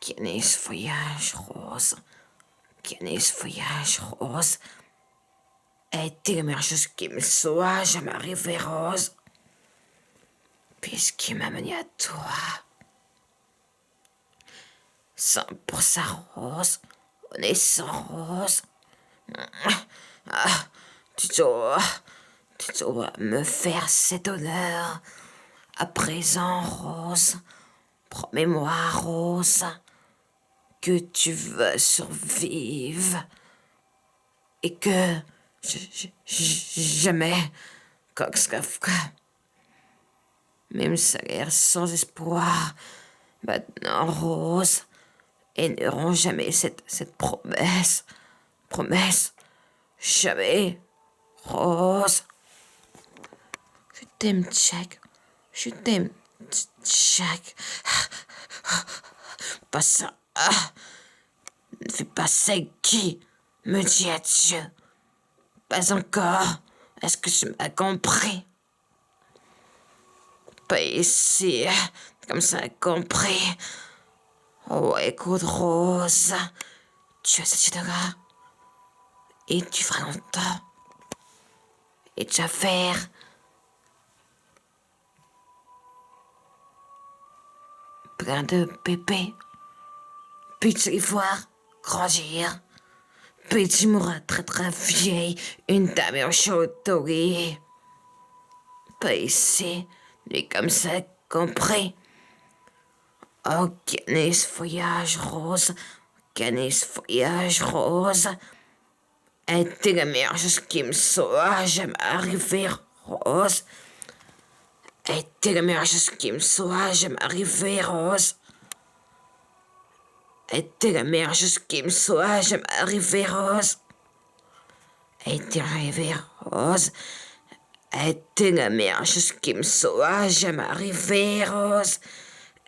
Quel est ce feuillage rose? Quel est ce feuillage rose? Est-il la meilleure chose qui me soit jamais arrivée, Rose? Puisqu'il m'a mené à toi. 100% rose. On est sans rose. Ah, tu dois me faire cet honneur. À présent, Rose. Promets-moi, Rose, que tu veux survivre et que jamais, Coxcafka, même salaire sans espoir, maintenant, Rose, et n'auront jamais cette promesse. Promesse, jamais, Rose. Je t'aime, Jack. Je t'aime, Jack. Pas ça. Ne fais pas ça, qui me dit adieu. Pas encore. Est-ce que tu m'as compris? Pas ici. Comme ça, compris. Oh, écoute, Rose. Tu as cette là et tu feras longtemps. Et tu vas faire plein de bébés. Puis tu vas les voir grandir. Puis tu mourras très très vieille, une dame en chaude-souris. Pas ici, mais comme ça, compris. Oh, Canis feuillage rose, Canis feuillage rose. Était la meilleure chose qui me soit jamais arrivée, Rose. Était la meilleure chose qui me soit jamais arrivée, Rose. Était la meilleure chose qui me soit jamais arrivée, Rose. Était arrivée, Rose. Était la meilleure chose qui me soit jamais arrivée, Rose.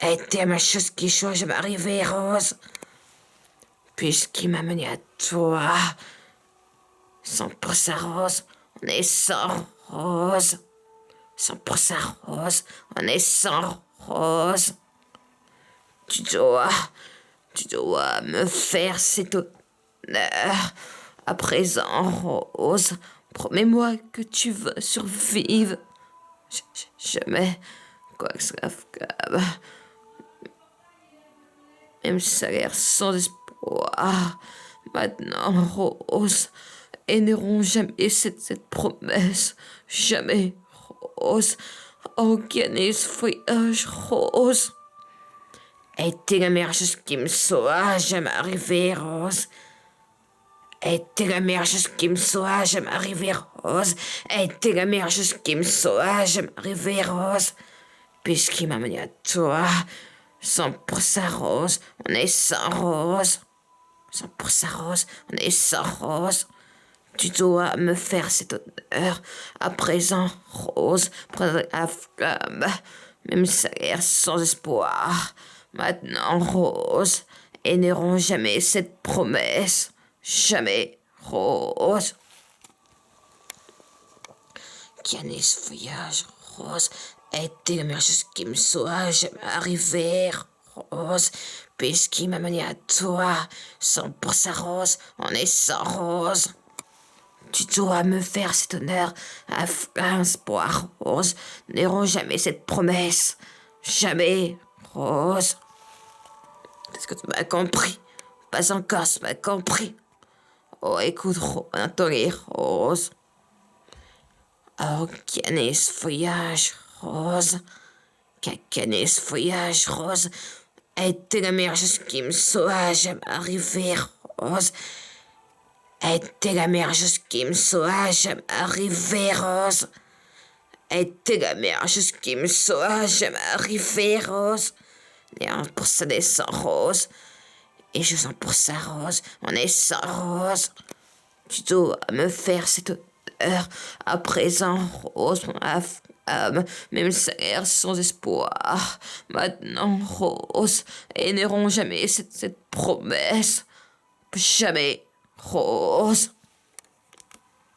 Était la meilleure chose qui soit jamais arrivée, Rose. Puisqu'il m'a mené à toi. 100% rose, on est sans rose. 100% rose, on est sans rose. Tu dois me faire cet honneur. À présent, Rose, promets-moi que tu veux survivre. Jamais, quoi que ce soit, même si ça a l'air sans espoir. Maintenant, Rose, et n'auront jamais cette promesse. Jamais, Rose. Oh, Canis, feuillage rose. Était la meilleure chose qui me soit jamais arrivée, Rose. Était la meilleure chose qui me soit jamais arrivée, Rose. Était la meilleure chose qui me soit jamais arrivée, Rose. Puisqu'il m'a mené à toi. 100% rose, on est sans rose. 100% rose, on est sans rose. Tu dois me faire cet honneur. À présent, Rose, prendre la flamme, même si ça a l'air sans espoir. Maintenant, Rose, et n'auront jamais cette promesse. Jamais, Rose. Canis feuillage rose était la meilleure chose qui me soit jamais arrivée, Rose. Puisqu'il m'a mené à toi, 100% rose, on est sans rose. Tu dois me faire cet honneur. Un espoir, Rose, n'auront jamais cette promesse. Jamais, Rose. Est-ce que tu m'as compris? Pas encore, tu m'as compris. Oh, écoute, entendez, Rose. Oh, Canis feuillage rose. Canis feuillage rose. Était la meilleure chose qui me soit jamais arrivée, Rose. Était la meilleure chose qui me soit jamais arrivée, Rose. Était la meilleure chose qui me soit jamais arrivée, Rose. Et pour ça, on est sans rose. Et je sens pour ça, Rose. On est sans rose. Tu dois me faire cette honneur. À présent, Rose, même si ça a l'air sans espoir. Maintenant, Rose, et n'auront jamais cette promesse. Jamais, Rose.